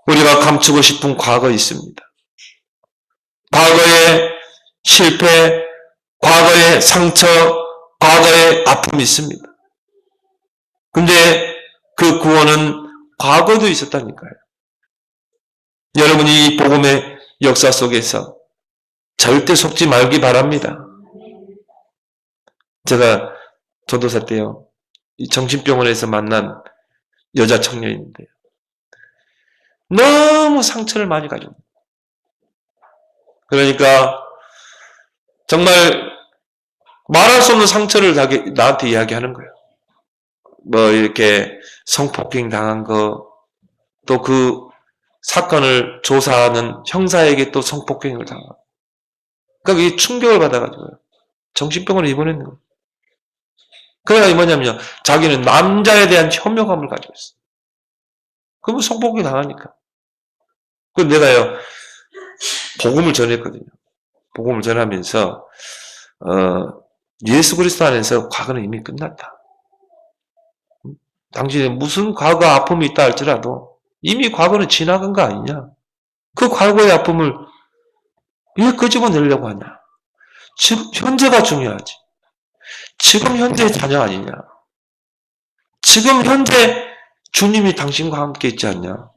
우리가 감추고 싶은 과거 있습니다. 과거의 실패, 과거의 상처, 과거의 아픔이 있습니다. 근데 그 구원은 과거도 있었다니까요. 여러분이 이 복음의 역사 속에서 절대 속지 말기 바랍니다. 제가 전도사 때요, 이 정신병원에서 만난 여자 청년인데요. 너무 상처를 많이 가지고. 그러니까 정말 말할 수 없는 상처를 나한테 이야기하는 거예요. 뭐 이렇게 성폭행 당한 거, 또 그 사건을 조사하는 형사에게 또 성폭행을 당하고. 그러니까 이 충격을 받아가지고요. 정신병원에 입원했는 거예요. 그래가 뭐냐면요, 자기는 남자에 대한 혐오감을 가지고 있어요. 그러면 성폭행 당하니까. 그 내가요, 복음을 전했거든요. 복음을 전하면서 예수 그리스도 안에서 과거는 이미 끝났다. 당신이 무슨 과거 아픔이 있다 할지라도 이미 과거는 지나간 거 아니냐. 그 과거의 아픔을 왜 끄집어내려고 하냐. 지금 현재가 중요하지. 지금 현재의 자녀 아니냐. 지금 현재 주님이 당신과 함께 있지 않냐.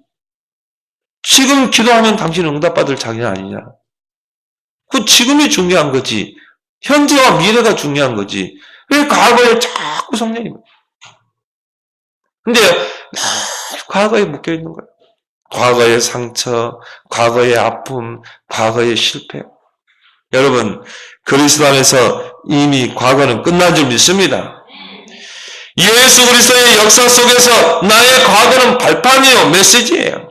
지금 기도하면 당신은 응답받을 자녀 아니냐. 그 지금이 중요한 거지. 현재와 미래가 중요한 거지. 왜 과거에 자꾸 성령이. 근데 과거에 묶여 있는 거예요. 과거의 상처, 과거의 아픔, 과거의 실패. 여러분, 그리스도 안에서 이미 과거는 끝난 줄 믿습니다. 예수 그리스도의 역사 속에서 나의 과거는 발판이요, 메시지예요.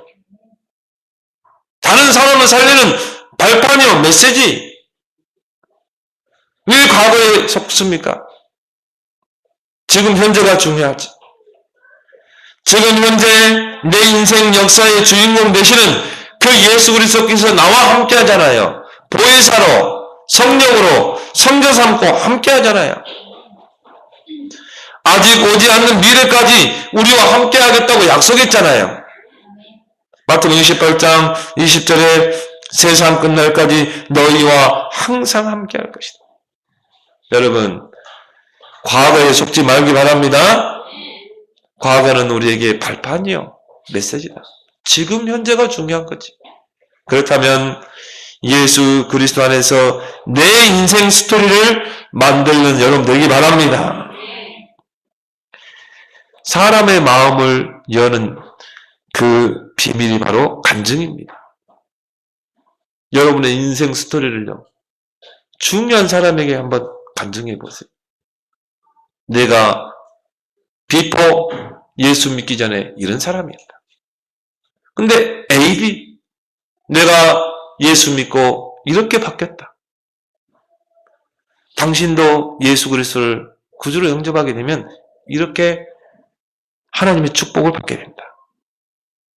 다른 사람을 살리는 발판이요, 메시지. 왜 과거에 속습니까? 지금 현재가 중요하지. 지금 현재 내 인생 역사의 주인공 되시는 그 예수 그리스도께서 나와 함께 하잖아요. 보혜사로, 성령으로, 성자 삼고 함께 하잖아요. 아직 오지 않는 미래까지 우리와 함께 하겠다고 약속했잖아요. 마태복음 28장 20절에 세상 끝날까지 너희와 항상 함께 할 것이다. 여러분, 과거에 속지 말기 바랍니다. 과거는 우리에게 발판이요, 메시지다. 지금 현재가 중요한 거지. 그렇다면 예수 그리스도 안에서 내 인생 스토리를 만들는 여러분 되기 바랍니다. 사람의 마음을 여는 그 비밀이 바로 간증입니다. 여러분의 인생 스토리를요, 중요한 사람에게 한번 간증해 보세요. 내가 비포 예수 믿기 전에 이런 사람이었다. 근데 AD, 내가 예수 믿고 이렇게 바뀌었다. 당신도 예수 그리스도를 구주로 영접하게 되면 이렇게 하나님의 축복을 받게 된다.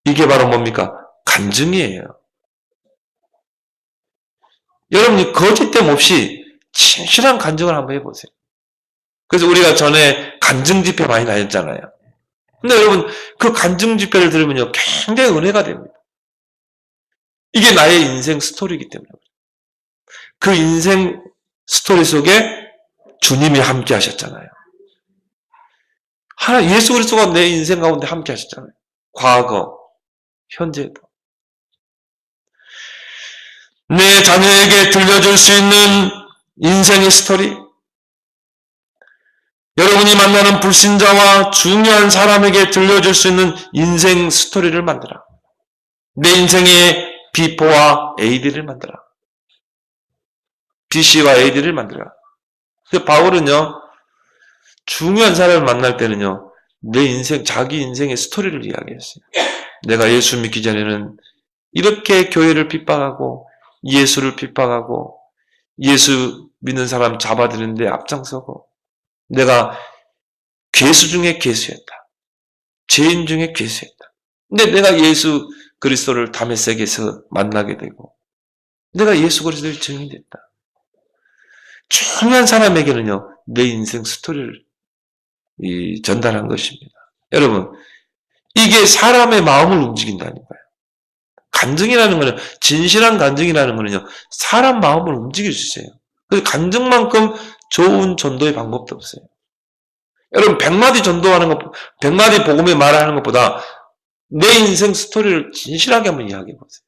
이게 바로 뭡니까? 간증이에요. 여러분이 거짓됨 없이 진실한 간증을 한번 해보세요. 그래서 우리가 전에 간증 집회 많이 다녔잖아요. 근데 여러분, 그 간증 집회를 들으면요, 굉장히 은혜가 됩니다. 이게 나의 인생 스토리이기 때문에. 그 인생 스토리 속에 주님이 함께 하셨잖아요. 예수 그리스도가 내 인생 가운데 함께 하셨잖아요. 과거, 현재도. 내 자녀에게 들려줄 수 있는 인생의 스토리. 여러분이 만나는 불신자와 중요한 사람에게 들려줄 수 있는 인생 스토리를 만들어. 내 인생의 비포와 AD를 만들어. BC와 AD를 만들어. 그래서 바울은요, 중요한 사람을 만날 때는요, 내 인생, 자기 인생의 스토리를 이야기했어요. 내가 예수 믿기 전에는 이렇게 교회를 핍박하고, 예수를 핍박하고, 예수 믿는 사람 잡아들이는데 앞장서고, 내가 괴수 중에 괴수였다. 죄인 중에 괴수였다. 근데 내가 예수 그리스도를 다메섹에서 만나게 되고, 내가 예수 그리스도의 증인이 됐다. 중요한 사람에게는요, 내 인생 스토리를 전달한 것입니다. 여러분, 이게 사람의 마음을 움직인다니까요. 간증이라는 거는, 진실한 간증이라는 거는요, 사람 마음을 움직일 수 있어요. 그래서 간증만큼 좋은 전도의 방법도 없어요. 여러분, 100마디 전도하는 것, 100마디 복음에 말하는 것보다 내 인생 스토리를 진실하게 한번 이야기해 보세요.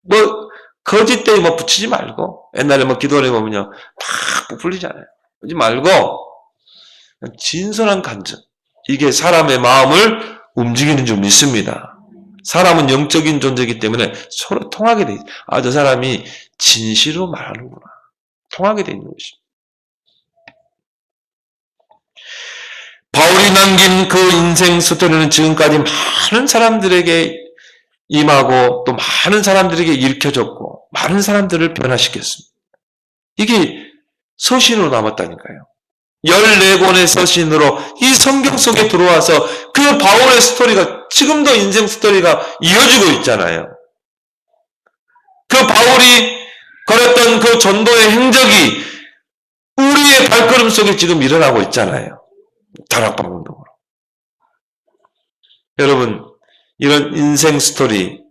뭐, 거짓되이 뭐 붙이지 말고, 옛날에 뭐 기도를 해보면요, 다 부풀리잖아요. 그러지 말고, 진솔한 간증. 이게 사람의 마음을 움직이는 줄 믿습니다. 사람은 영적인 존재이기 때문에 서로 통하게 돼 있어요. 아, 저 사람이 진실로 말하는구나. 통하게 돼 있는 것입니다. 바울이 남긴 그 인생 스토리는 지금까지 많은 사람들에게 임하고 또 많은 사람들에게 읽혀졌고 많은 사람들을 변화시켰습니다. 이게 서신으로 남았다니까요. 14권의 서신으로 이 성경 속에 들어와서 그 바울의 스토리가 지금도 인생 스토리가 이어지고 있잖아요. 그 바울이 걸었던 그 전도의 행적이 우리의 발걸음 속에 지금 일어나고 있잖아요. 다락방 운동으로. 여러분, 이런 인생 스토리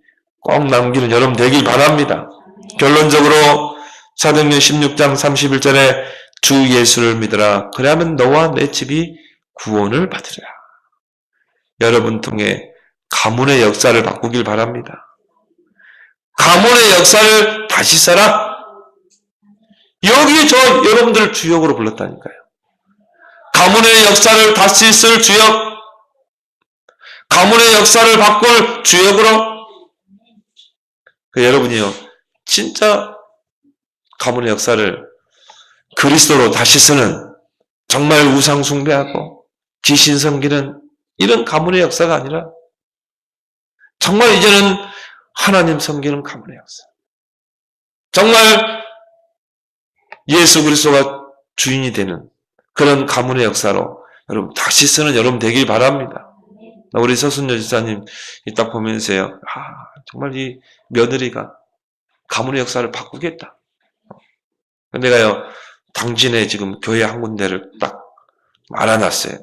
꼭 남기는 여러분 되길 바랍니다. 결론적으로 사도행전 16장 31절에 주 예수를 믿으라. 그래야면 너와 내 집이 구원을 받으리라. 여러분 통해 가문의 역사를 바꾸길 바랍니다. 가문의 역사를 다시 써라. 여기에 저 여러분들을 주역으로 불렀다니까요. 가문의 역사를 다시 쓸 주역, 가문의 역사를 바꿀 주역으로. 여러분이요, 진짜 가문의 역사를 그리스도로 다시 쓰는, 정말 우상 숭배하고 귀신 섬기는 이런 가문의 역사가 아니라 정말 이제는 하나님 섬기는 가문의 역사. 정말 예수 그리스도가 주인이 되는 그런 가문의 역사로 여러분 다시 쓰는 여러분 되길 바랍니다. 우리 서순여 지사님 딱 보면서요, 정말 이 며느리가 가문의 역사를 바꾸겠다. 내가요, 당진에 지금 교회 한 군데를 딱 알아놨어요.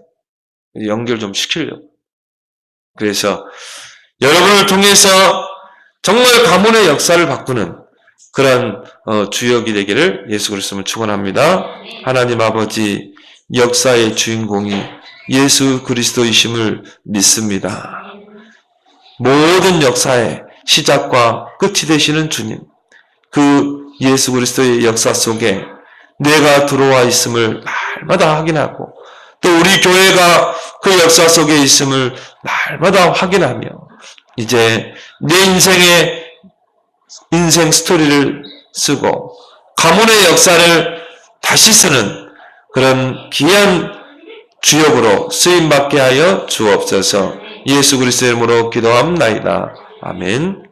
연결 좀 시키려고. 그래서 여러분을 통해서 정말 가문의 역사를 바꾸는 그런 주역이 되기를 예수 그리스도를 축원합니다. 하나님 아버지, 역사의 주인공이 예수 그리스도이심을 믿습니다. 모든 역사의 시작과 끝이 되시는 주님, 그 예수 그리스도의 역사 속에 내가 들어와 있음을 날마다 확인하고, 또 우리 교회가 그 역사 속에 있음을 날마다 확인하며, 이제 내 인생 스토리를 쓰고 가문의 역사를 다시 쓰는 그런 귀한 주역으로 쓰임받게 하여 주옵소서. 예수 그리스도의 이름으로 기도합나이다. 아멘.